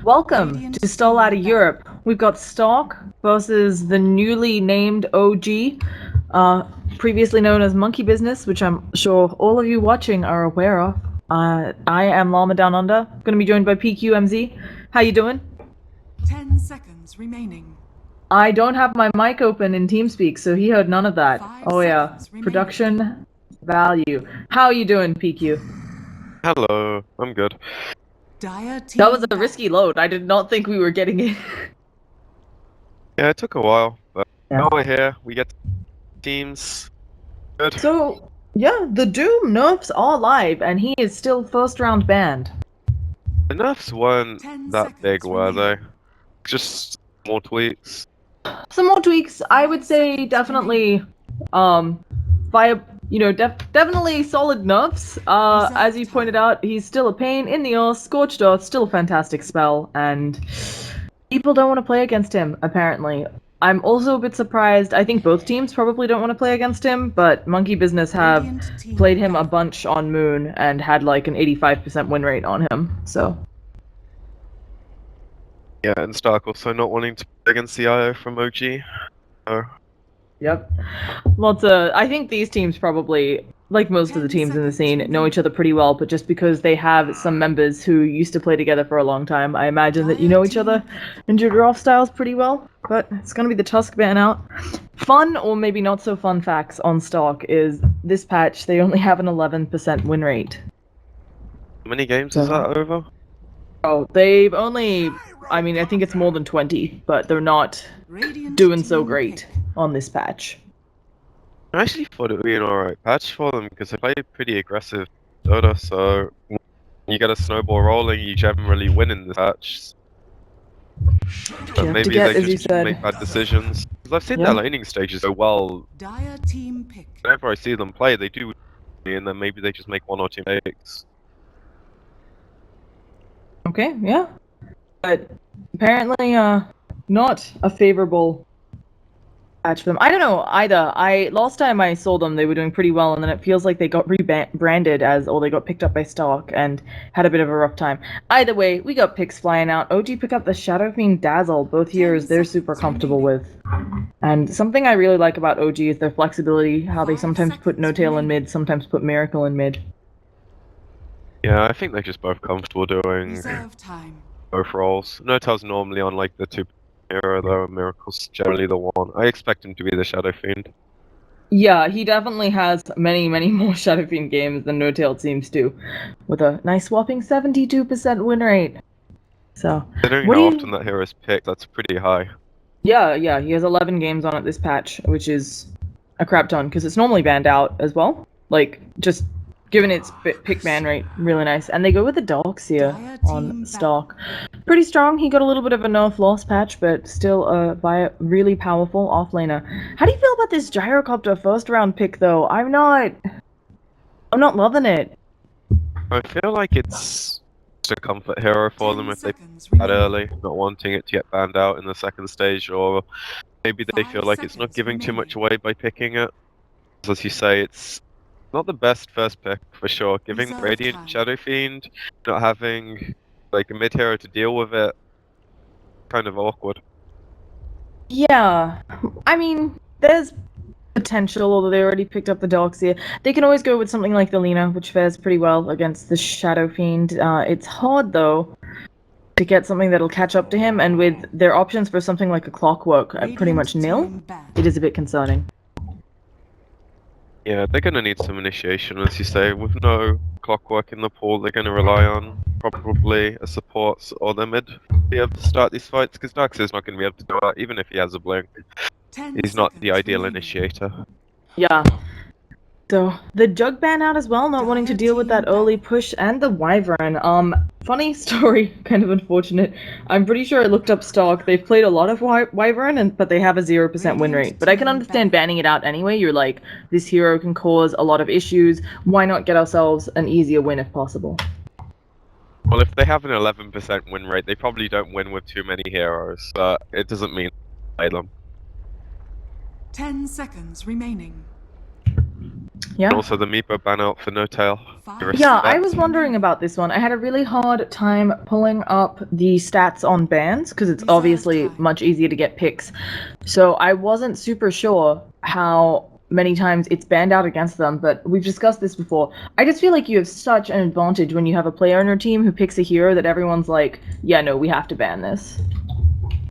Welcome to Starladder Europe. We've got Stark versus the newly named OG, previously known as Monkey Business, which I'm sure all of you watching are aware of. I am Llama Down Under, going to be joined by PQMZ. How you doing? 10 seconds remaining. I don't have my mic open in TeamSpeak, so he heard none of that. 5 Oh yeah, seconds remaining. production value. How are you doing, PQ? Hello, I'm good. Dire team That was a risky load. I did not think we were getting it. Yeah, it took a while, but Yeah. now we're here. We get teams. Good. So, yeah, the Doom nerfs are live, and he is still first round banned. The nerfs weren't 10 that seconds big, were they? remaining. Just more tweaks. Some more tweaks, I would say definitely, definitely solid nerfs. As you pointed out, he's still a pain in the arse. Scorched Earth, still a fantastic spell, and people don't want to play against him, apparently. I'm also a bit surprised. I think both teams probably don't want to play against him, but Monkey Business have Radiant team played him a battle. bunch on Moon and had like an 85% win rate on him, so. Yeah, and Stark also not wanting to play against the IO from OG. Yep. I think these teams probably, like most of the 10 teams in the scene, seconds know each other pretty well, but just because they have some members who used to play together for a long time, I imagine that you know each other and your draft styles pretty well. But it's gonna be the Tusk ban out. Fun, or maybe not so fun facts on Stark is this patch, they only have an 11% win rate. How many games is that over? Oh, they've only, I mean, I think it's more than 20, but they're not Radiant doing so team great pick. on this patch. I actually thought it would be an alright patch for them because they play pretty aggressive Dota, so when you get a snowball rolling, you generally win in this patch. But You have to maybe get, they as you just said. make bad decisions. Because I've seen Yeah. their laning stages go well. Dire team pick. Whenever I see them play, they do, and then maybe they just make one or two mistakes. Okay, yeah. But apparently, not a favorable patch for them. I don't know either. Last time I saw them, they were doing pretty well, and then it feels like they got rebranded or they got picked up by Stark and had a bit of a rough time. Either way, we got picks flying out. OG pick up the Shadow Fiend Dazzle. Both heroes they're super comfortable with. And something I really like about OG is their flexibility, how they 5 sometimes put seconds No-Tail in remaining. mid, sometimes put Miracle in mid. Yeah, I think they're just both comfortable doing Reserve time. both roles. No-Tail's normally on like the 2 hero though, and Miracle's generally the 1. I expect him to be the Shadow Fiend. Yeah, he definitely has many, many more Shadow Fiend games than No-Tail seems to, with a nice whopping 72% win rate. So, Considering what how do you... often that hero's picked, that's pretty high. Yeah, he has 11 games on it this patch, which is a crap ton, because it's normally banned out as well. Like, just given its pick ban rate, really nice. And they go with the Darkseer Dire on team Stark. Pretty strong. He got a little bit of a nerf last patch, but still a really powerful offlaner. How do you feel about this Gyrocopter first round pick, though? I'm not loving it. I feel like it's just a comfort hero for 10 them if they seconds pick that remaining. early, not wanting it to get banned out in the second stage, or maybe they 5 feel like it's not seconds giving too much remaining. away by picking it. As you say, it's not the best first pick for sure. Giving Reserve Radiant time. Shadow Fiend, not having like a mid hero to deal with it, kind of awkward. Yeah, I mean, there's potential, although they already picked up the Darkseer. They can always go with something like the Lina, which fares pretty well against the Shadow Fiend. It's hard, though, to get something that'll catch up to him, and with their options for something like a Clockwork pretty much nil, Radiant team banned. it is a bit concerning. Yeah, they're gonna need some initiation, as you say. With no Clockwork in the pool, they're gonna rely on probably a support or the mid to be able to start these fights, because Darkseer's not gonna be able to do that, even if he has a blink. 10 He's not the seconds ideal remaining. initiator. Yeah. So, the Jug ban out as well, not wanting to deal with that early push, and the Wyvern. Funny story, kind of unfortunate. I'm pretty sure I looked up Stark. They've played a lot of Wyvern, but they have a 0% win rate. But I can understand banning it out anyway. You're like, this hero can cause a lot of issues. Why not get ourselves an easier win if possible? Well, if they have an 11% win rate, they probably don't win with too many heroes, but it doesn't mean they play them. 10 seconds remaining. Yeah. Also, the Meepo ban out for No-Tail. Yeah, I was wondering about this one. I had a really hard time pulling up the stats on bans because it's obviously much easier to get picks. So I wasn't super sure how many times it's banned out against them, but we've discussed this before. I just feel like you have such an advantage when you have a player on your team who picks a hero that everyone's like, yeah, no, we have to ban this.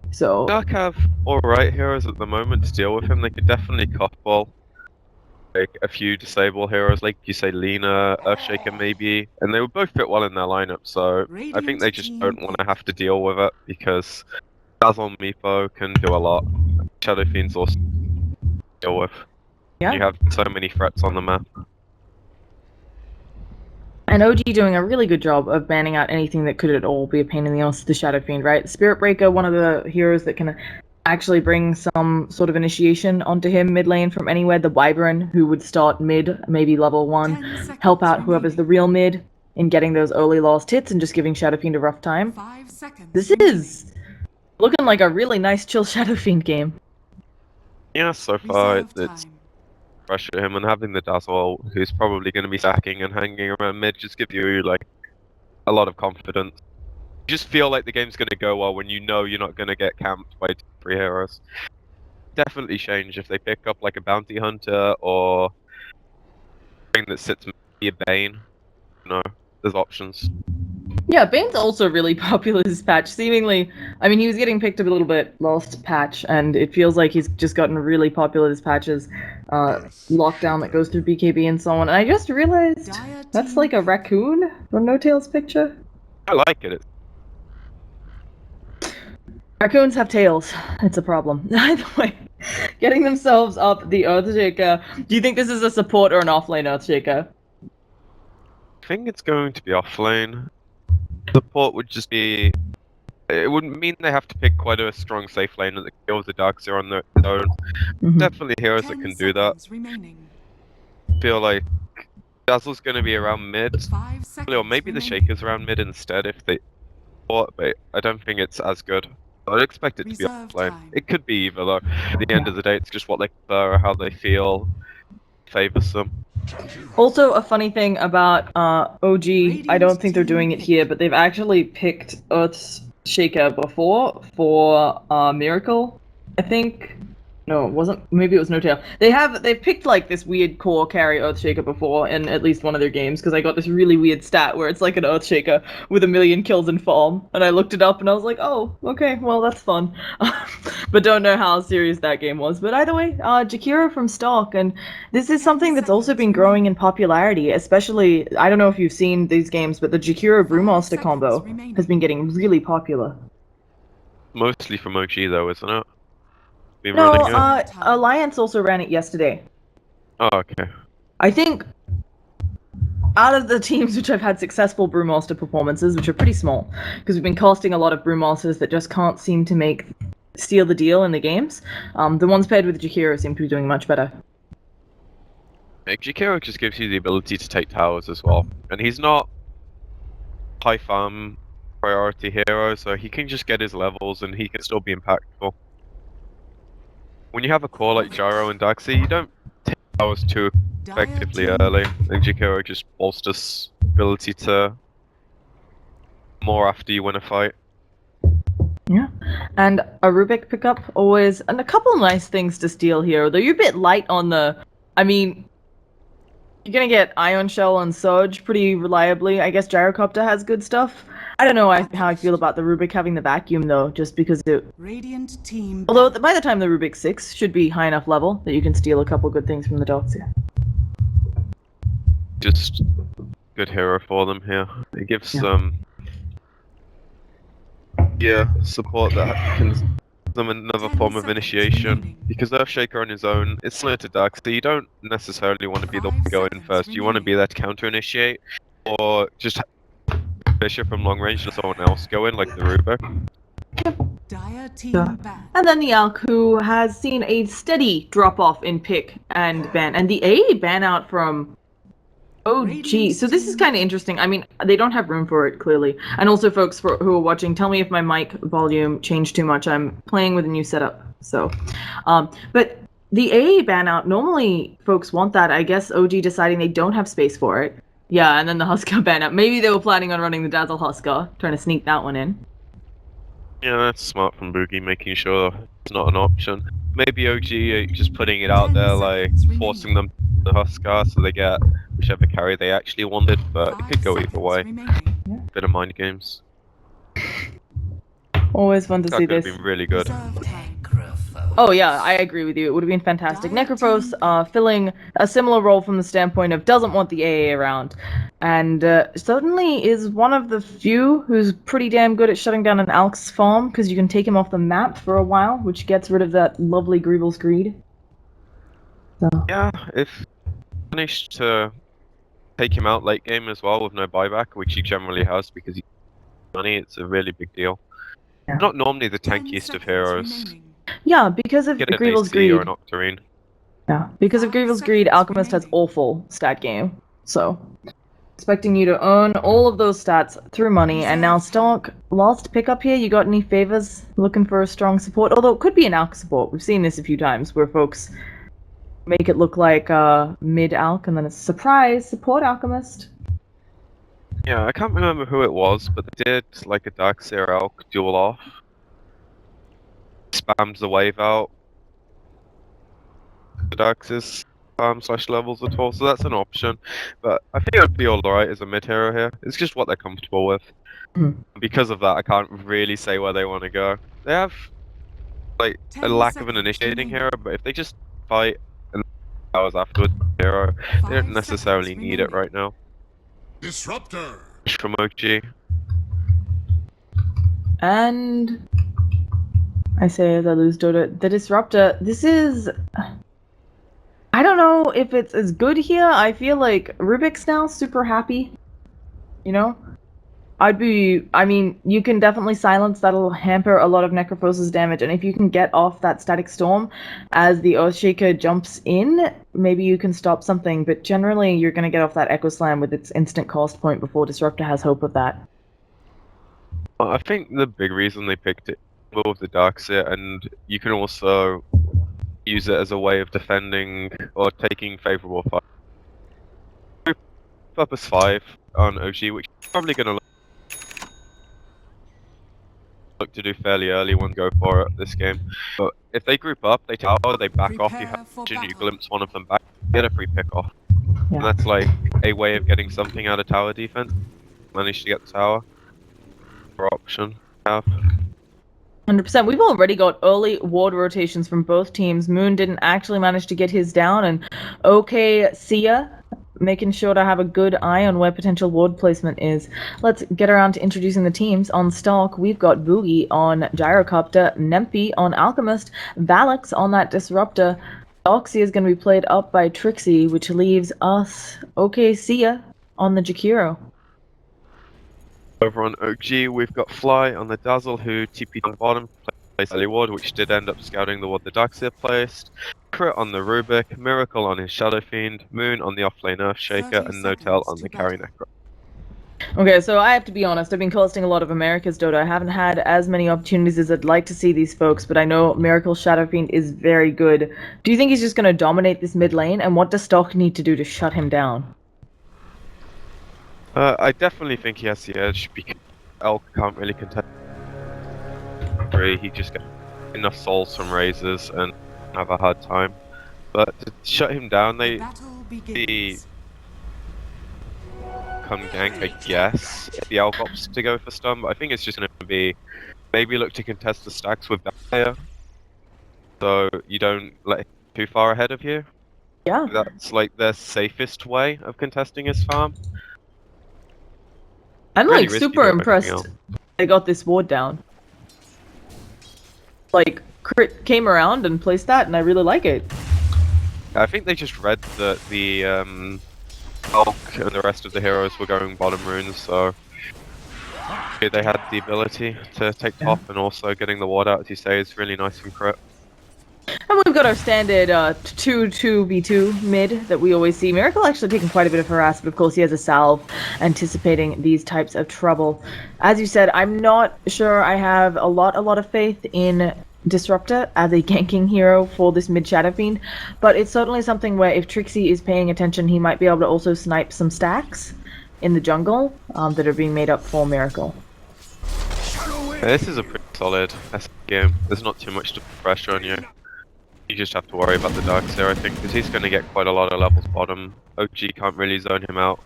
So Dark have alright heroes at the moment to deal with him. They could definitely couple like a few disable heroes, like you say, Lena, Earthshaker maybe, and they would both fit well in their lineup. So I think they just don't want to have to deal with it because Dazzle Meepo can do a lot. Shadow Fiend's also deal with. yeah. You have so many threats on the map. And OG doing a really good job of banning out anything that could at all be a pain in the ass to the Shadow Fiend, right? Spirit Breaker, one of the heroes that can actually bring some sort of initiation onto him mid lane from anywhere. The Wyvern, who would start mid, maybe level 1, help out whoever's the real mid in getting those early lost hits and just giving Shadow Fiend a rough time. This is looking like a really nice chill Shadow Fiend game. Yeah, so far it's pressure him, and having the Dazzle, who's probably going to be stacking and hanging around mid, just gives you like a lot of confidence. You just feel like the game's going to go well when you know you're not going to get camped by 3 heroes. Definitely change if they pick up like a bounty hunter or something that sits maybe a Bane. You know, there's options. Yeah, Bane's also really popular this patch. Seemingly, I mean, he was getting picked up a little bit last patch, and it feels like he's just gotten really popular this patch's lockdown that goes through BKB and so on. And I just realized that's like a raccoon from No Tail's picture. I like it. Raccoons have tails. It's a problem. Either way, getting themselves up the Earthshaker. Do you think this is a support or an offlane Earthshaker? I think it's going to be offlane. Support would just be. It wouldn't mean they have to pick quite a strong safe lane that kills the Darkseer on their own. Definitely heroes that can do that. Feel like Dazzle's going to be around mid, or maybe the Shaker's around mid instead if they support, but I don't think it's as good. I'd expect it to be offlane. It could be either though. At the end of the day, it's just what they prefer or how they feel favors them. Also, a funny thing about OG, I don't think they're doing it here, but they've actually picked Earthshaker before for Miracle, I think. No, it wasn't. Maybe it was No Tail. They've picked like this weird core carry Earthshaker before in at least one of their games, because I got this really weird stat where it's like an Earthshaker with 1,000,000 kills in farm, and I looked it up and I was like, oh, okay, well that's fun. But don't know how serious that game was. But either way, Jakiro from Stock, and this is something that's also been growing in popularity, especially, I don't know if you've seen these games, but the Jakiro Brewmaster combo has been getting really popular. Mostly from OG though, isn't it? No, Alliance also ran it yesterday. Oh, okay. I think out of the teams which have had successful Brewmaster performances, which are pretty small, because we've been casting a lot of Brewmasters that just can't seem to steal the deal in the games, the ones paired with Jakiro seem to be doing much better. Jakiro just gives you the ability to take towers as well, and he's not high farm priority hero, so he can just get his levels and he can still be impactful. When you have a core like Gyro and Darkseer, you don't take towers too effectively early, and Jakiro just bolsters ability to more after you win a fight. Yeah, and a Rubik pickup always, and a couple nice things to steal here, though you're a bit light on the, I mean, you're gonna get Ion Shell and Surge pretty reliably. I guess Gyrocopter has good stuff. I don't know how I feel about the Rubik having the vacuum though, just because it... Radiant team. Although by the time the Rubik 6 should be high enough level that you can steal a couple good things from the Darkseer. Just good hero for them here. It gives support that can give them another form of initiation. Because Earthshaker on his own, it's similar to Darkseer. You don't necessarily want to be the one to go in first. You want to be there to counter initiate, or just Bishop from long range and someone else go in, like the Rubik. And then the Alk, who has seen a steady drop-off in pick and ban, and the A ban out from OG. So this is kind of interesting. I mean, they don't have room for it, clearly. And also, folks who are watching, tell me if my mic volume changed too much. I'm playing with a new setup, so. But the A ban out, normally folks want that. I guess OG deciding they don't have space for it. Yeah, and then the Husker banner. Maybe they were planning on running the Dazzle Husker, trying to sneak that one in. Yeah, that's smart from Boogie, making sure it's not an option. Maybe OG just putting it out 10 there, like seconds forcing remaining. them to Husker so they get whichever carry they actually wanted, but it 5 could go either seconds way. remaining. Bit of mind games. Always fun to That see could have this. been really good. Reserve time. Oh yeah, I agree with you. It would have been fantastic. Dire Necrophos team pick. filling a similar role from the standpoint of doesn't want the AA around, and certainly is one of the few who's pretty damn good at shutting down an Alk's farm because you can take him off the map for a while, which gets rid of that lovely Greevil's Greed. So. Yeah, if managed to take him out late game as well with no buyback, which he generally has because he's money, it's a really big deal. Yeah. Not normally the 10 tankiest of seconds heroes. remaining. Yeah, because of Get an Greevil's AC Greed. or an Octarine. Yeah, because of 5 Greevil's Greed, seconds Alchemist has remaining. awful stat game. So, expecting you to earn all of those stats through money, and now Stark, last pickup here, you got any favors looking for a strong support? Although it could be an Alch support. We've seen this a few times where folks make it look like mid-Alch, and then it's surprise, support Alchemist. Yeah, I can't remember who it was, but they did like a Darkseer Elk duel off. Spams the wave out. The Darkseer's / levels at all, so that's an option. But I think I'd be alright as a mid hero here. It's just what they're comfortable with. Mhm. Because of that, I can't really say where they want to go. They have like a 10 lack of an seconds initiating remaining. hero, but if they just fight and hours afterwards, hero, they 5 don't necessarily seconds need it remaining. right now. Disruptor. From OG. And I say as I lose Dota, the Disruptor, this is... I don't know if it's as good here. I feel like Rubik's now super happy. You know? I mean, you can definitely silence, that'll hamper a lot of Necrophos' damage, and if you can get off that Static Storm as the Earthshaker jumps in, maybe you can stop something, but generally you're going to get off that Echo Slam with its instant cost point before Disruptor has hope of that. I think the big reason they picked it was the Darkseer, and you can also use it as a way of defending or taking favorable fight. Up as 5 on OG, which is probably going to look to do fairly early when go for it this game. But if they group up, they tower, they back off, you Prepare have for vision, you battle. glimpse one of them back, get a free pick off. Yeah. And that's like a way of getting something out of tower defense. Manage to get the tower. Or option have. 100%. We've already got early ward rotations from both teams. Moon didn't actually manage to get his down, and OK Sia making sure to have a good eye on where potential ward placement is. Let's get around to introducing the teams. On Stark, we've got Boogie on Gyrocopter, Nempi on Alchemist, Valix on that Disruptor. Oxy is going to be played up by Trixie, which leaves us OK Sia on the Jakiro. Over on OG, we've got Fly on the Dazzle, who TP'd on the bottom, placed early ward, which did end up scouting the ward the Darkseer placed. Crit on the Rubik, Miracle on his Shadow Fiend, Moon on the offlane Earthshaker, 30 and Notel on seconds the to Carry battle. Necro. Okay, so I have to be honest, I've been casting a lot of America's Dota. I haven't had as many opportunities as I'd like to see these folks, but I know Miracle Shadow Fiend is very good. Do you think he's just going to dominate this mid lane, and what does Stark need to do to shut him down? I definitely think he has the edge, because Elk can't really contest. He just got enough souls from Razors and have a hard time. But to shut him down, The they battle begins. come gank, I guess, if the Elk opts to go for stun, but I think it's just going to be maybe look to contest the stacks with Dire, so you don't let him too far ahead of you. Yeah. That's like their safest way of contesting his farm. I'm Really like risky super though, anything impressed else. they got this ward down. Like, Crit came around and placed that, and I really like it. I think they just read that the Elk and the rest of the heroes were going bottom runes, so they had the ability to take top, and also getting the ward out, as you say, is really nice from Crit. And we've got our standard 2-2v2 mid that we always see. Miracle actually taking quite a bit of harass, but of course he has a salve anticipating these types of trouble. As you said, I'm not sure I have a lot of faith in Disruptor as a ganking hero for this mid Shadow Fiend, but it's certainly something where if Trixie is paying attention, he might be able to also snipe some stacks. in the jungle that are being made up for Miracle. This is a pretty solid SC game. There's not too much pressure on you. You just have to worry about the Darks here, I think, because he's going to get quite a lot of levels bottom. OG can't really zone him out.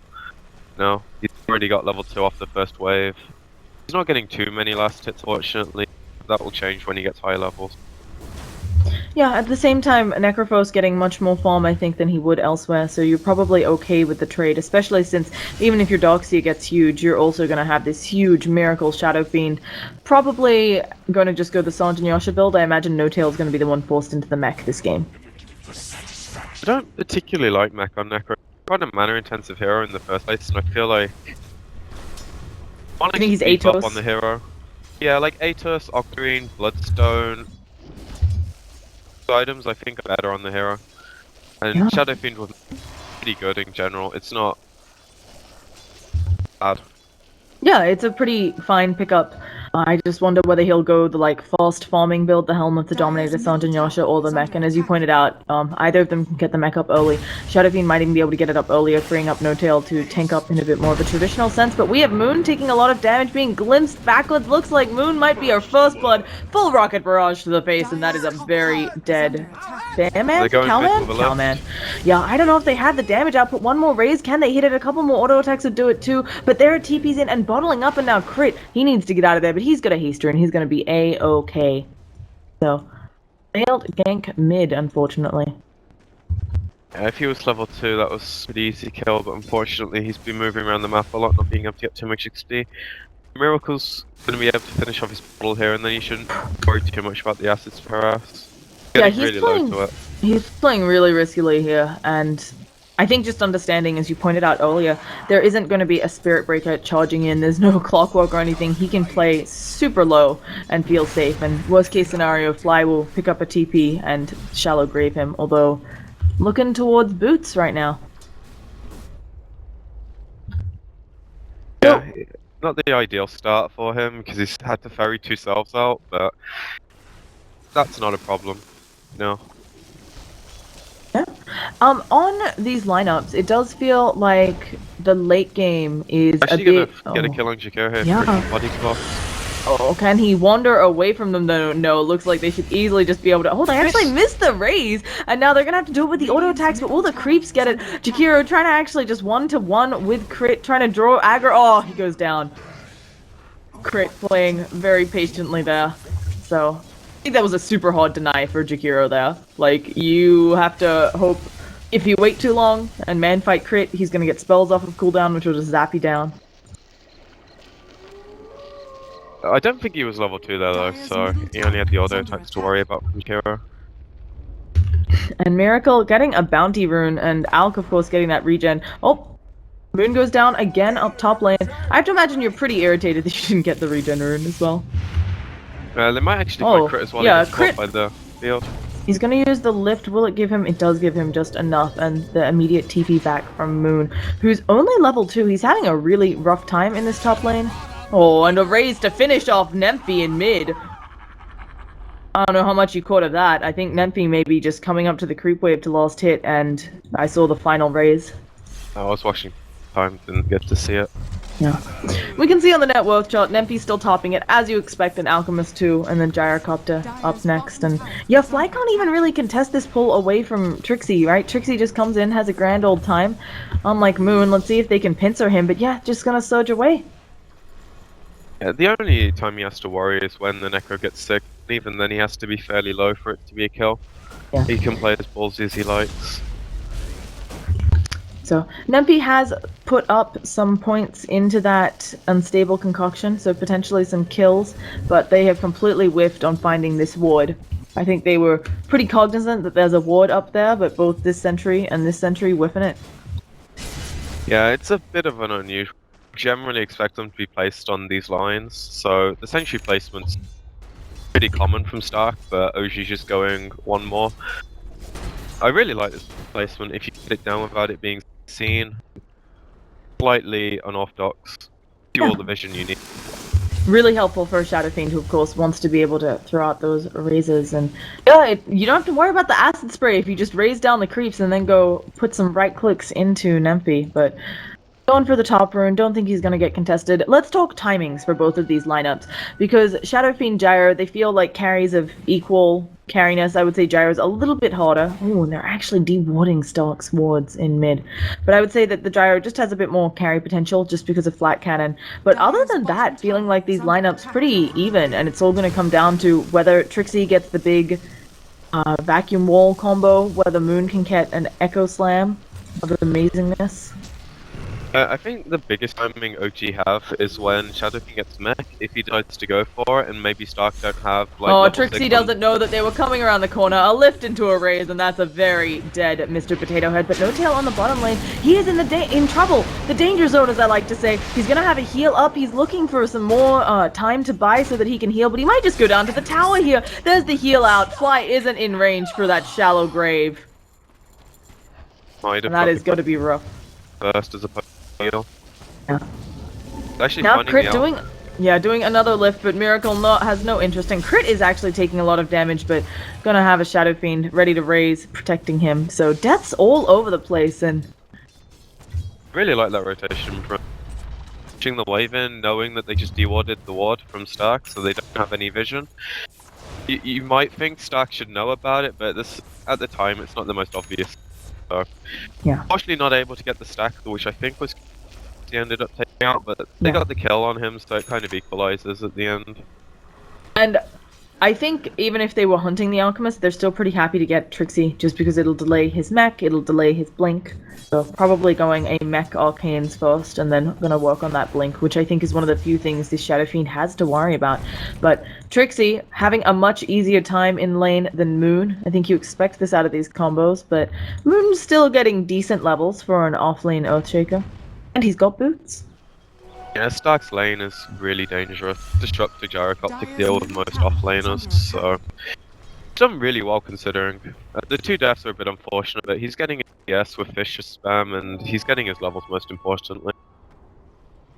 No, he's already got level 2 off the first wave. He's not getting too many last hits, fortunately. That will change when he gets high levels. Yeah, at the same time, Necrophos getting much more farm, I think, than he would elsewhere, so you're probably okay with the trade, especially since even if your Darkseer gets huge, you're also going to have this huge Miracle Shadow Fiend. Probably going to just go the Sanjin Yasha build. I imagine No-Tail's going to be the one forced into the mech this game. I don't particularly like mech on Necro. Quite a mana-intensive hero in the first place, and I feel like... I think he's Atos. On the hero. Yeah, like Atos, Octarine, Bloodstone... items I think are better on the hero. And Yeah. Shadow Fiend was pretty good in general. It's not bad. Yeah, it's a pretty fine pickup. I just wonder whether he'll go the like fast farming build, the Helm of the Dominator, Sanjin Yasha, or the mech. And as you pointed out, either of them can get the mech up early. Shadow Fiend might even be able to get it up earlier, freeing up No-Tail to tank up in a bit more of a traditional sense. But we have Moon taking a lot of damage, being glimpsed backwards. Looks like Moon might be our first blood. Full rocket barrage to the face, and that is a very dead Bearman? Cowman? Yeah, I don't know if they have the damage output. One more raise, can they hit it? A couple more auto attacks would do it too. But there are TPs in and bottling up, and now Crit. He needs to get out of there, but he's got a haster and he's gonna be A-okay. So, failed gank mid, unfortunately. Yeah, if he was level 2 that was a pretty easy kill, but unfortunately he's been moving around the map a lot, not being able to get too much XP. Miracle's gonna be able to finish off his bottle here, and then you shouldn't worry too much about the acids per house. Yeah, He's playing really riskily here, and I think just understanding, as you pointed out earlier, there isn't going to be a Spirit Breaker charging in, there's no Clockwork or anything. He can play super low and feel safe, and worst case scenario, Fly will pick up a TP and shallow grave him, although looking towards Boots right now. Yeah, not the ideal start for him, because he's had to ferry 2 selves out, but that's not a problem, no. Yeah. On these lineups, it does feel like the late game is Actually a bit... gonna get a kill on Jakiro here. Yeah. Body block. Oh, can he wander away from them though? No, it looks like they should easily just be able to... Oh, they actually missed the raise! And now they're gonna have to do it with the auto attacks, but all the creeps get it. Jakiro trying to actually just one-to-one with Crit, trying to draw aggro. Oh, he goes down. Crit playing very patiently there. So, I think that was a super hard deny for Jakiro there. Like, you have to hope if you wait too long and man fight Crit, he's gonna get spells off of cooldown, which will just zap you down. I don't think he was level 2 there though, so he only had the auto attacks to worry about from Jakiro. And Miracle getting a bounty rune, and Alk, of course, getting that regen. Oh, Moon goes down again up top lane. I have to imagine you're pretty irritated that you didn't get the regen rune as well. They might actually find Crit as well. Yeah, if it's Crit. blocked by the field. He's gonna use the lift. Will it give him? It does give him just enough, and the immediate TP back from Moon, who's only level 2. He's having a really rough time in this top lane. Oh, and a raise to finish off Nemphy in mid. I don't know how much you caught of that. I think Nemphy may be just coming up to the creep wave to last hit, and I saw the final raise. I was watching time, didn't get to see it. Yeah. We can see on the net worth chart, Nemphy's still topping it, as you expect, an Alchemist too, and then Gyrocopter up next. And yeah, Fly can't even really contest this pull away from Trixie, right? Trixie just comes in, has a grand old time. Unlike Moon, let's see if they can pincer him, but yeah, just gonna surge away. Yeah, the only time he has to worry is when the Necro gets sick. Even then he has to be fairly low for it to be a kill. Yeah. He can play as ballsy as he likes. So, Nemphy has put up some points into that unstable concoction, so potentially some kills, but they have completely whiffed on finding this ward. I think they were pretty cognizant that there's a ward up there, but both this sentry and this sentry whiffing it. Yeah, it's a bit of an unusual. Generally expect them to be placed on these lines, so the sentry placement's pretty common from Stark, but OG's just going one more. I really like this placement if you get it down without it being seen. Slightly unorthodox. Do all the vision you need. Really helpful for a Shadow Fiend who, of course, wants to be able to throw out those raises. And yeah, you don't have to worry about the acid spray if you just raise down the creeps and then go put some right clicks into Nemphy. But Going for the top rune, don't think he's going to get contested. Let's talk timings for both of these lineups, because Shadow Fiend, Gyro, they feel like carries of equal carriness. I would say Gyro's a little bit harder. Oh, and they're actually dewarding Stark's wards in mid. But I would say that the Gyro just has a bit more carry potential just because of flat cannon. But other than that, feeling like these lineups pretty even, and it's all going to come down to whether Trixie gets the big vacuum wall combo, whether Moon can get an Echo Slam of amazingness. I think the biggest timing OG have is when Shadow King gets mech, if he decides to go for it, and maybe Stark don't have like. Oh, level Trixie 6 doesn't know that they were coming around the corner. A lift into a raise, and that's a very dead Mr. Potato Head. But no tail on the bottom lane. He is in trouble. The danger zone, as I like to say. He's gonna have a heal up. He's looking for some more time to buy so that he can heal, but he might just go down to the tower here. There's the heal out. Fly isn't in range for that shallow grave. And that is going to be rough. First as opposed to heal. Yeah. It's actually Now funny Crit doing another lift, but Miracle has no interest, and Crit is actually taking a lot of damage, but gonna have a Shadow Fiend ready to raise, protecting him. So death's all over the place, and really like that rotation from pushing the wave in, knowing that they just dewarded the ward from Stark, so they don't have any vision. You might think Stark should know about it, but at the time it's not the most obvious. So, yeah. Unfortunately not able to get the stack, which I think was he ended up taking out, but they got the kill on him, so it kind of equalizes at the end. And I think even if they were hunting the Alchemist, they're still pretty happy to get Trixie, just because it'll delay his mech, it'll delay his blink. So probably going a mech Arcanes first, and then gonna work on that blink, which I think is one of the few things this Shadow Fiend has to worry about. But Trixie having a much easier time in lane than Moon. I think you expect this out of these combos, but Moon's still getting decent levels for an off-lane Earthshaker. And he's got boots. Yeah, Stark's lane is really dangerous. Disruptor Gyrocopter deal with most offlaners, so done really well considering. The two deaths are a bit unfortunate, but he's getting yes with Fisher spam, and he's getting his levels most importantly.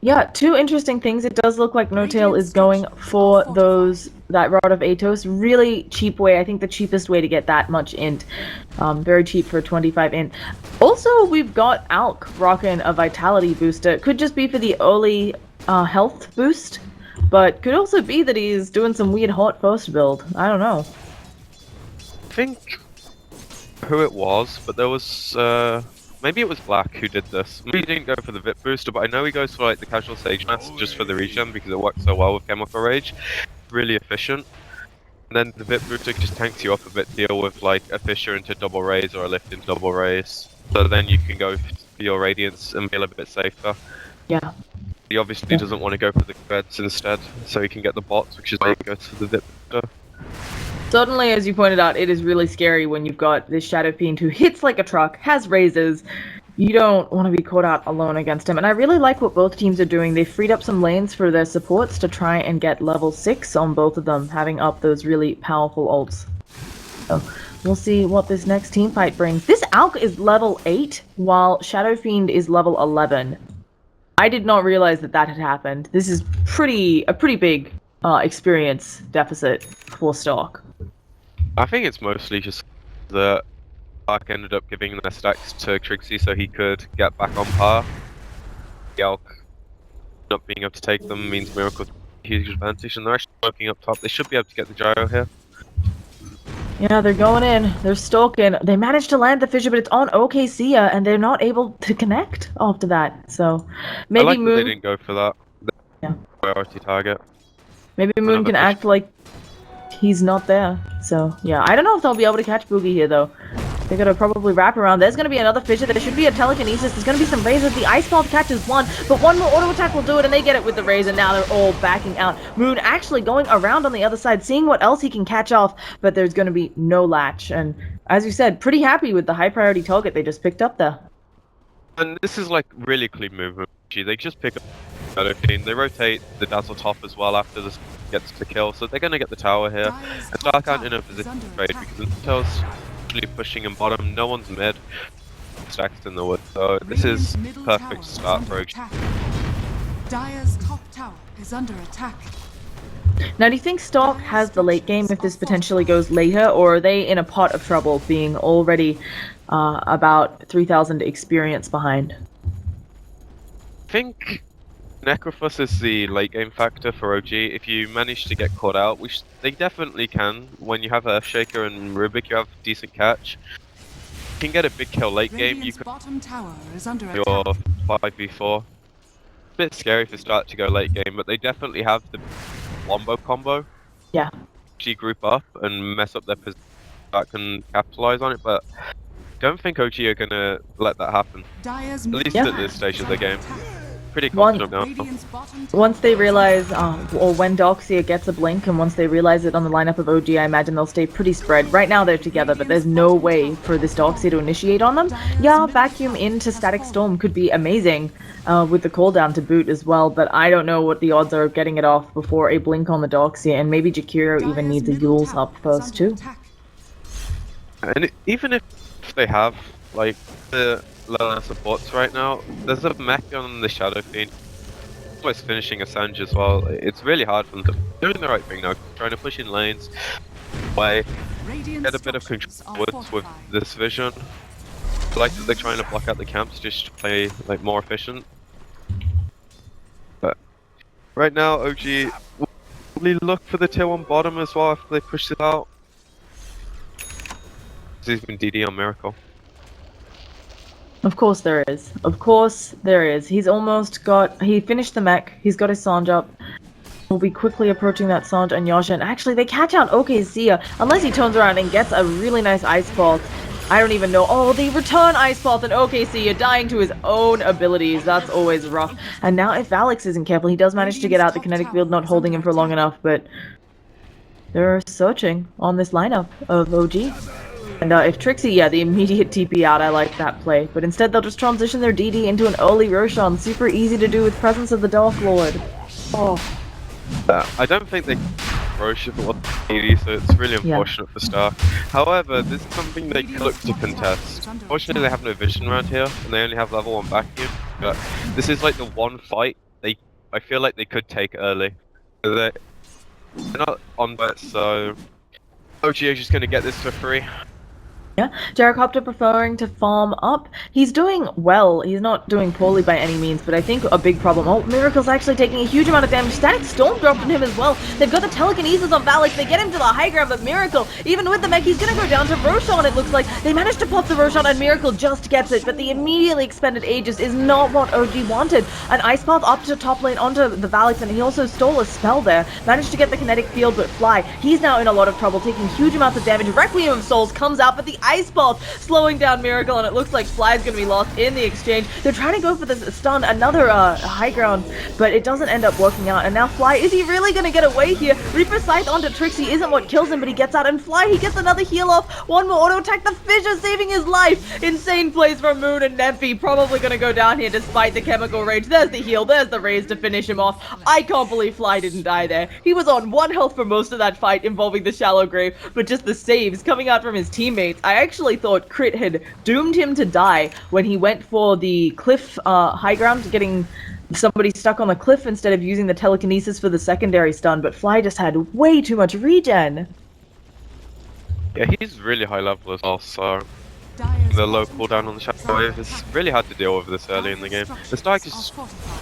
Yeah, two interesting things. It does look like No-Tail is going for that Rod of Atos. Really cheap way. I think the cheapest way to get that much int. Very cheap for 25 int. Also, we've got Alk rocking a Vitality booster. Could just be for the early health boost, but could also be that he's doing some weird hot first build. I don't know. I think who it was, but there was maybe it was Black who did this. Maybe he didn't go for the VIP booster, but I know he goes for like the casual Sage Mask just for the regen because it works so well with Chemical Rage. Really efficient. And then the VIP booster just tanks you up a bit, deal with like a Fissure into double raise or a lift into double raise. So then you can go for your Radiance and feel a bit safer. Yeah. He obviously doesn't want to go for the Reds instead, so he can get the bots, which is why he goes for the VIP booster. Certainly, as you pointed out, it is really scary when you've got this Shadow Fiend who hits like a truck, has raises. You don't want to be caught out alone against him. And I really like what both teams are doing. They freed up some lanes for their supports to try and get level 6 on both of them, having up those really powerful ults. So we'll see what this next team fight brings. This Alk is level 8, while Shadow Fiend is level 11. I did not realize that had happened. This is a pretty big experience deficit for Stark. I think it's mostly just that Stark ended up giving their stacks to Trixie so he could get back on par. Yelk not being able to take them means Miracle huge advantage, and they're actually smoking up top. They should be able to get the gyro here. Yeah, they're going in. They're stalking. They managed to land the Fissure, but it's on OKCia, and they're not able to connect after that. So maybe I like Moon. that they didn't go for that. Yeah. Priority target. Maybe Moon can act like he's not there. So yeah, I don't know if they'll be able to catch Boogie here though. They're gonna probably wrap around. There's gonna be another Fissure. There should be a telekinesis. There's gonna be some raises. The Ice Pulse catches one, but one more auto attack will do it, and they get it with the raise, and now they're all backing out. Moon actually going around on the other side, seeing what else he can catch off, but there's gonna be no latch. And as you said, pretty happy with the high priority target they just picked up there. And this is like really clean movement. They just pick up Shadow Fiend. They rotate the Dazzle top as well after this gets the kill, so they're gonna get the tower here. And Stark aren't in a position to trade because Intel's pushing in bottom, no one's mid, stacks in the wood, so this is perfect start for OG. Dire's top tower is under attack. Now, do you think Stark has the late game if this potentially goes later, or are they in a pot of trouble being already about 3,000 experience behind? think Necrophus is the late game factor for OG. If you manage to get caught out, which they definitely can, when you have Earthshaker and Rubik, you have decent catch. You can get a big kill late game, you Radiant's can bottom tower is under your attack. 5v4. It's a bit scary if you start to go late game, but they definitely have the wombo combo. Yeah. OG group up and mess up their position that can capitalize on it, but don't think OG are gonna let that happen. Dire's At least Yeah. at this stage of the game. attack. Pretty One- confident now. Radiant's bottom tower Once they is under realize, attack. or when Doxia gets a blink, and once they realize it on the lineup of OG, I imagine they'll stay pretty spread. Right now they're together, but there's no way for this Doxia to initiate on them. Yeah, vacuum into Static Storm could be amazing, with the cooldown to boot as well, but I don't know what the odds are of getting it off before a blink on the Doxia, and maybe Jakiro even Dire's needs a middle Yule's tower up is first under too. attack. And even if they have, like, the lower supports right now, there's a mech on the Shadow Fiend. Almost finishing Assange as well. It's really hard for them to doing the right thing now, trying to push in lanes, way, Radiant get a bit of structures control are with fortified. this vision. I like that they're trying to block out the camps just to play like more efficient. But right now, OG will probably look for the tier 1 bottom as well after they push it out. There's even DD on Miracle. Of course there is. Of course there is. He's almost got... He finished the mech. He's got his Sange up. We'll be quickly approaching that Sange and Yasha. And actually, they catch out OKZia. Unless he turns around and gets a really nice Ice Bolt. I don't even know. Oh, they return Ice Bolt and OKZia dying to his own abilities. That's always rough. And now if Alex isn't careful, he does manage to get out the kinetic field, not holding him for long enough. But they're searching on this lineup of OG. And if Trixie, yeah, the immediate TP out, I like that play. But instead they'll just transition their DD into an early Roshan. Super easy to do with presence of the Dark Lord. Oh. I don't think they Roshan for what they need, so it's really unfortunate for Stark. However, this is something they could look to contest. Unfortunately, they have no vision around here, and they only have level 1 vacuum. But this is like the one fight I feel like they could take early. They're not on bet, so OG is just gonna get this for free. Yeah, Gyrocopter preferring to farm up. He's doing well. He's not doing poorly by any means, but I think a big problem... Oh, Miracle's actually taking a huge amount of damage. Static Storm dropped on him as well. They've got the telekinesis on Valak. They get him to the high ground, but Miracle, even with the mech, he's gonna go down to Roshan, it looks like. They managed to pop the Roshan, and Miracle just gets it, but the immediately expended Aegis is not what OG wanted. An Ice Path up to top lane onto the Valak, and he also stole a spell there. Managed to get the kinetic field, but Fly, he's now in a lot of trouble, taking huge amounts of damage. Requiem of Souls comes out, but the Ice Bolt slowing down Miracle, and it looks like Fly's gonna be lost in the exchange. They're trying to go for this stun, another high ground, but it doesn't end up working out. And now Fly, is he really gonna get away here? Reaper Scythe onto Trixie isn't what kills him, but he gets out, and Fly, he gets another heal off. One more auto attack, the Fissure saving his life. Insane plays from Moon and Nemphy, probably gonna go down here despite the chemical rage. There's the heal, there's the raise to finish him off. I can't believe Fly didn't die there. He was on 1 health for most of that fight involving the Shallow Grave, but just the saves coming out from his teammates. I actually thought Crit had doomed him to die when he went for the cliff high ground, getting somebody stuck on the cliff instead of using the telekinesis for the secondary stun, but Fly just had way too much regen. Yeah, he's really high level as well, so Dire's the low bottom cooldown on the tower Shadow Wave is really hard to deal with this early in the game. The Stark is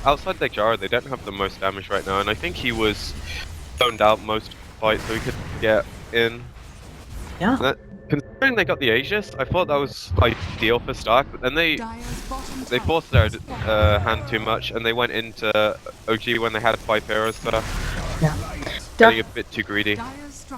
outside their Jara, they don't have the most damage right now, and I think he was zoned out most of the fight, so he could get in. Yeah. And considering they got the Aegis, I thought that was ideal for Stark, but then they forced their hand too much, and they went into OG when they had 5 heroes, so Yeah. getting a bit too greedy.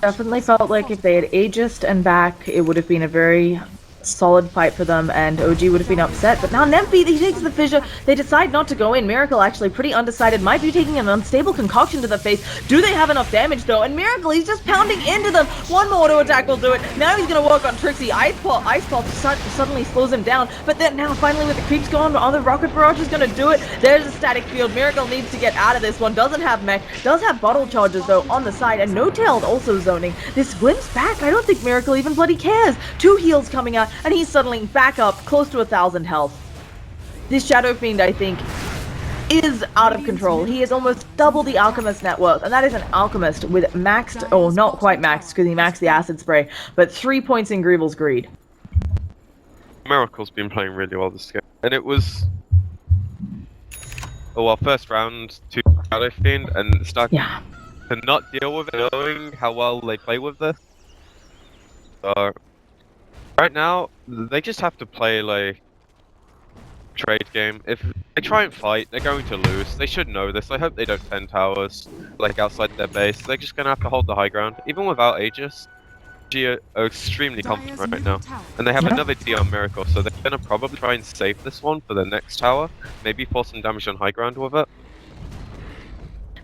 Definitely felt like if they had Aegis and back, it would have been a very solid fight for them, and OG would have been upset. But now Nemphy, he takes the fissure. They decide not to go in. Miracle actually pretty undecided, might be taking an unstable concoction to the face. Do they have enough damage though? And Miracle, he's just pounding into them. One more auto attack will do it. Now he's gonna work on Trixie. Ice Pulse suddenly slows him down, but then now finally with the creeps gone, the Rocket Barrage is gonna do it. There's a static field. Miracle needs to get out of this one. Doesn't have mech, does have bottle charges though on the side, and No-Tailed also zoning. This glimpse back, I don't think Miracle even bloody cares. 2 heals coming out, and he's suddenly back up close to 1,000 health. This Shadow Fiend, I think, is out of control. He is almost double the Alchemist net worth, and that is an Alchemist with maxed, oh, not quite maxed because he maxed the Acid Spray, but 3 points in Greevil's Greed. Miracle's been playing really well this game, and it was oh well, first round to Shadow Fiend and Stark Yeah. to not deal with it, knowing how well they play with this. So right now, they just have to play like trade game. If they try and fight, they're going to lose. They should know this. I hope they don't 10 towers like outside their base. They're just gonna have to hold the high ground, even without Aegis. They are extremely confident Dire's right now, middle tower and they have Yeah. another D on Miracle, so they're gonna probably try and save this one for the next tower. Maybe force some damage on high ground with it.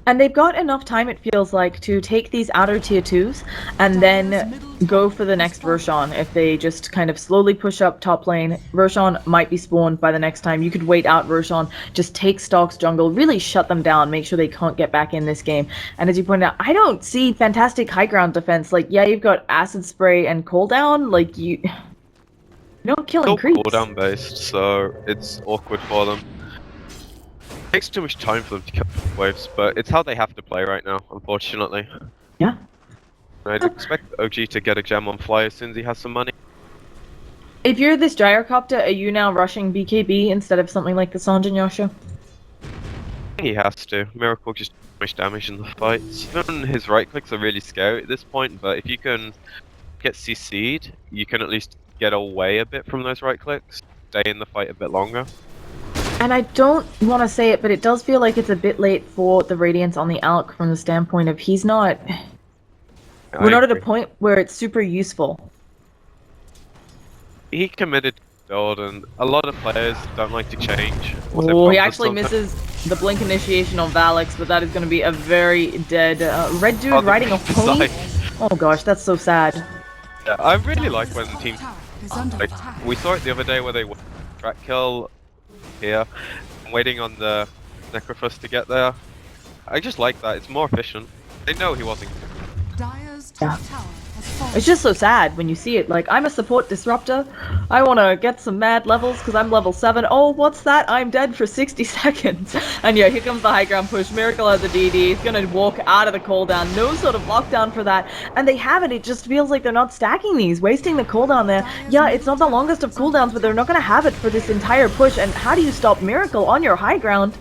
And they've got enough time, it feels like, to take these outer tier 2s and then go for the next Roshan. If they just kind of slowly push up top lane, Roshan might be spawned by the next time. You could wait out Roshan, just take Stark's jungle, really shut them down, make sure they can't get back in this game. And as you pointed out, I don't see fantastic high ground defense. Like, yeah, you've got acid spray and cooldown. Like, you don't kill Still creeps. cooldown based, so it's awkward for them. It takes too much time for them to kill waves, but it's how they have to play right now, unfortunately. Yeah. I'd expect OG to get a gem on fly as soon as he has some money. If you're this gyrocopter, are you now rushing BKB instead of something like the Sanjin Yasha? He has to. Miracle just too much damage in the fights. Even his right clicks are really scary at this point, but if you can get CC'd, you can at least get away a bit from those right clicks, stay in the fight a bit longer. And I don't want to say it, but it does feel like it's a bit late for the Radiance on the Alk from the standpoint of he's not... We're not at a point where it's super useful. He committed to build, and a lot of players don't like to change. what they've Oh, gone he for actually sometimes. misses the Blink Initiation on Valix, but that is going to be a very dead red dude On the riding a pony. side. Oh gosh, that's so sad. Yeah, I really like when top teams... tower is under Like, attack. we saw it the other day where they track kill here, waiting on the Necrophus to get there. I just like that, it's more efficient. They know he wasn't. Dire's top tower has fallen. It's just so sad when you see it. Like, I'm a support disruptor. I want to get some mad levels because I'm level 7. Oh, what's that? I'm dead for 60 seconds. And yeah, here comes the high ground push. Miracle has a DD. He's going to walk out of the cooldown. No sort of lockdown for that. And they have it. It just feels like they're not stacking these, wasting the cooldown there. Yeah, it's not the longest of cooldowns, but they're not going to have it for this entire push. And how do you stop Miracle on your high ground?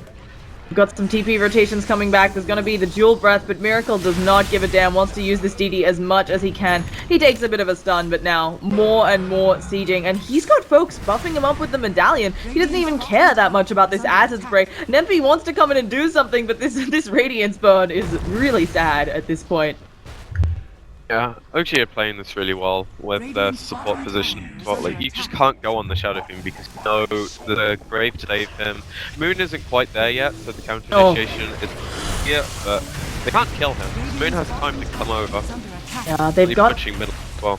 We've got some TP rotations coming back. There's going to be the dual breath, but Miracle does not give a damn. Wants to use this DD as much as he can. He takes a bit of a stun, but now more and more sieging. And he's got folks buffing him up with the medallion. He doesn't even care that much about this acid spray. Nempi wants to come in and do something, but this Radiance burn is really sad at this point. Yeah, OG are playing this really well with their support position. But like, you just can't go on the Shadow Fiend because you know the Grave to save him. Moon isn't quite there yet, so the counter initiation is here, but they can't kill him. Moon has time to come over. Is under attack. Yeah, they've He's got pushing middle as well.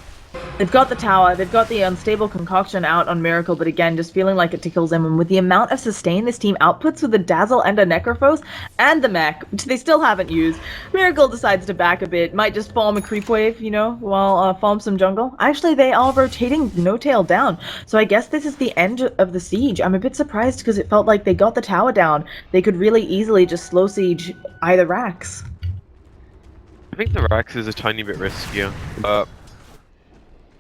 They've got the tower, they've got the unstable concoction out on Miracle, but again, just feeling like it tickles them. And with the amount of sustain this team outputs with the Dazzle and a Necrophos and the mech, which they still haven't used, Miracle decides to back a bit, might just farm a creep wave, you know, while farm some jungle. Actually, they are rotating No Tail down, so I guess this is the end of the siege. I'm a bit surprised because it felt like they got the tower down. They could really easily just slow siege either racks. I think the Rax is a tiny bit riskier, but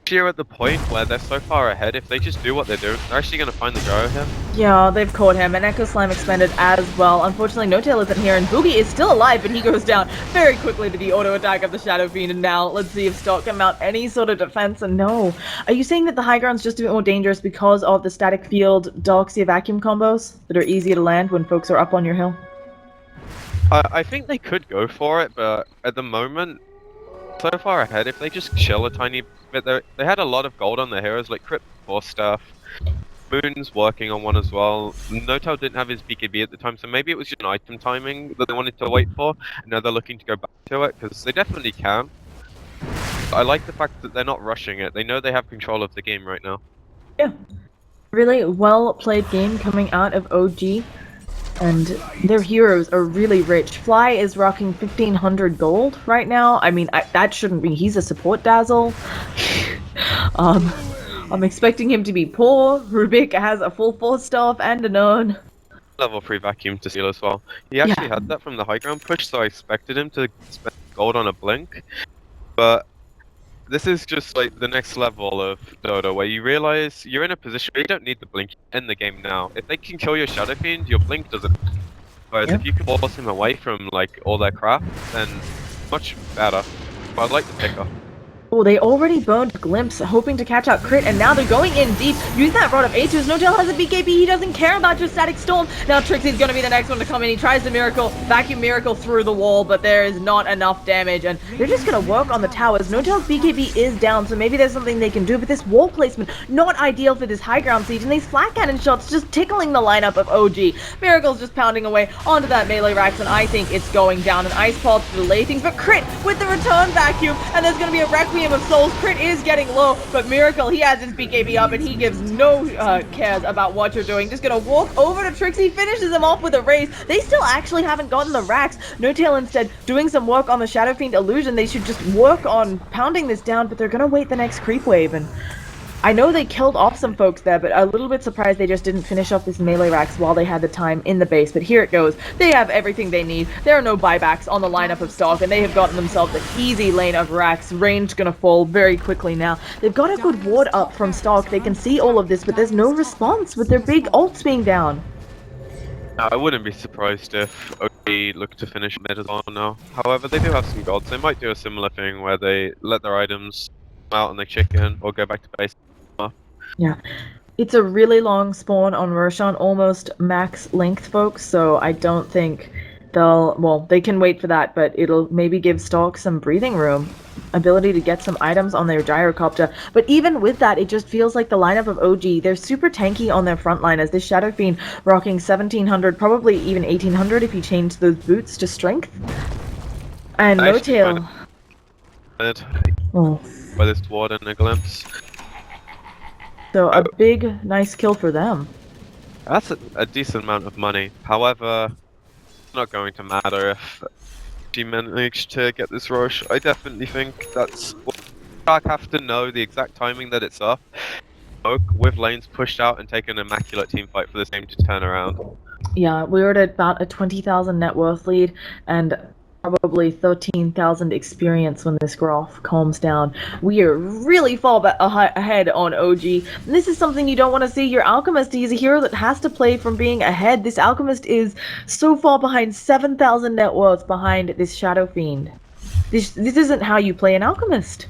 here at the point where they're so far ahead, if they just do what they're doing, they're actually going to find the gyro here. Yeah, they've caught him, and Echo Slime expended as well. Unfortunately, No Tail isn't here, and Boogie is still alive, but he goes down very quickly to the auto attack of the Shadow Fiend. And now, let's see if Stark can mount any sort of defense. And no, are you saying that the high ground's just a bit more dangerous because of the static field Darkseer vacuum combos that are easier to land when folks are up on your hill? I think they could go for it, but at the moment, so far ahead, if they just chill a tiny bit, they had a lot of gold on their heroes, like Crypt Force stuff. Moon's working on one as well. Notel didn't have his BKB at the time, so maybe it was just an item timing that they wanted to wait for. And now they're looking to go back to it, because they definitely can. I like the fact that they're not rushing it. They know they have control of the game right now. Yeah. Really well played game coming out of OG. And their heroes are really rich. Fly is rocking 1500 gold right now. I mean, that shouldn't be. He's a support Dazzle. I'm expecting him to be poor. Rubik has a full 4 staff and an urn. Level 3 vacuum to steal as well. He actually had that from the high ground push, so I expected him to spend gold on a blink. But this is just like the next level of Dota, where you realize you're in a position where you don't need the blink in the game now. If they can kill your Shadow Fiend, your blink doesn't. Whereas if you can force him away from like all their crap, then much better. But I'd like the picker. Oh, they already burned Glimpse, hoping to catch out Crit, and now they're going in deep. Use that rod of A2s. No-Tail has a BKB. He doesn't care about your Static Storm. Now Trixie's gonna be the next one to come in. He tries to vacuum Miracle through the wall, but there is not enough damage, and they're just gonna work on the towers. No-Tail's BKB is down, so maybe there's something they can do, but this wall placement, not ideal for this high ground siege, and these flat cannon shots just tickling the lineup of OG. Miracle's just pounding away onto that melee racks, and I think it's going down. An Ice Pod to delay things, but Crit with the return vacuum, and there's gonna be a Requiem of Souls. Crit is getting low, but Miracle, he has his BKB up, and he gives no cares about what you're doing. Just gonna walk over to Trixie, finishes him off with a raise. They still actually haven't gotten the racks. No-Tail instead doing some work on the Shadow Fiend illusion. They should just work on pounding this down, but they're gonna wait the next creep wave, and I know they killed off some folks there, but a little bit surprised they just didn't finish off this melee racks while they had the time in the base. But here it goes. They have everything they need. There are no buybacks on the lineup of stock, and they have gotten themselves an easy lane of racks. Range gonna fall very quickly now. They've got a good ward up from stock. They can see all of this, but there's no response with their big ults being down. I wouldn't be surprised if OG look to finish mid as well now. However, they do have some gods. They might do a similar thing where they let their items out and they chicken or go back to base. Yeah. It's a really long spawn on Roshan, almost max length, folks, so I don't think they can wait for that, but it'll maybe give stock some breathing room, ability to get some items on their gyrocopter. But even with that, it just feels like the lineup of OG, they're super tanky on their front line, as this Shadow Fiend rocking 1700, probably even 1800 if you change those boots to strength. And No-Tail. By this ward and a glimpse. So a big, nice kill for them. That's a decent amount of money. However, it's not going to matter if she managed to get this rush. I definitely think that's what Dark have to know the exact timing that it's up. Smoke with lanes pushed out and take an immaculate team fight for this game to turn around. Yeah, we were at about a 20,000 net worth lead and probably 13,000 experience when this graph calms down. We are really far ahead on OG. And this is something you don't want to see. Your Alchemist, he's a hero that has to play from being ahead. This Alchemist is so far behind, 7,000 net worth behind this Shadow Fiend. This isn't how you play an Alchemist.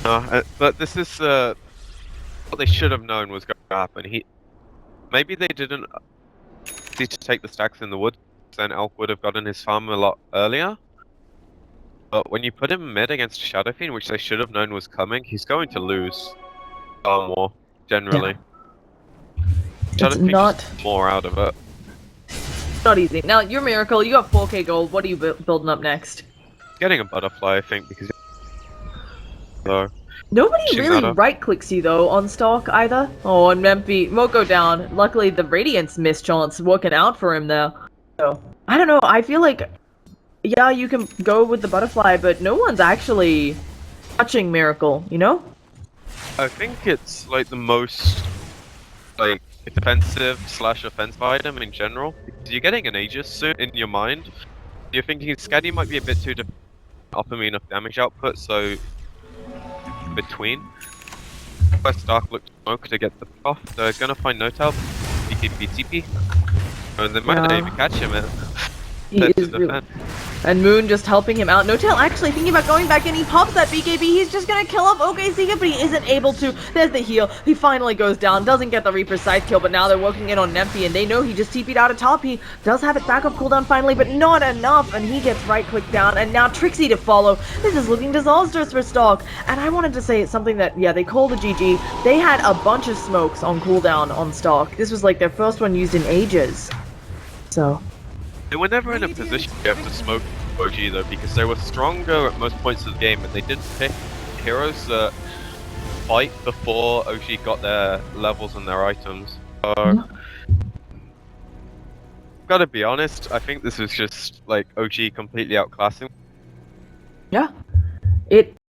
But this is what they should have known was going to happen. Maybe they didn't need to take the stacks in the wood. Then Elk would have gotten his farm a lot earlier. But when you put him mid against Shadow Fiend, which they should have known was coming, he's going to lose far more, generally. Yeah. Shadow Fiend just more out of it. Not easy. Now, your Miracle, you got 4k gold. What are you building up next? Getting a butterfly, I think, because... So, nobody really right-clicks you, though, on stock, either. Oh, and Memphis won't go down. Luckily, the Radiance mischance working out for him there. So, I don't know, I feel like, yeah, you can go with the butterfly, but no one's actually touching Miracle, you know? I think it's, like, the most, like, defensive/offensive item in general. Because you're getting an Aegis soon in your mind. You're thinking Scaddy might be a bit too offer me enough damage output, so between. West Dark looked smoke to get the off. They're gonna find No-Tail, TP. And they might not even catch him, man. He is really... And Moon just helping him out. No-Tail actually thinking about going back in. He pops that BKB. He's just gonna kill off OKC, but he isn't able to. There's the heal. He finally goes down. Doesn't get the Reaper's side kill, but now they're working in on Nempy, and they know he just TP'd out of top. He does have it back up cooldown finally, but not enough, and he gets right-click down, and now Trixie to follow. This is looking disastrous for stock. And I wanted to say something that, yeah, they called a GG. They had a bunch of smokes on cooldown on stock. This was like their first one used in ages. So... They were never in a position to have to smoke OG though, because they were stronger at most points of the game, and they did pick heroes that fight before OG got their levels and their items. So, gotta be honest, I think this was just like OG completely outclassing. Yeah. It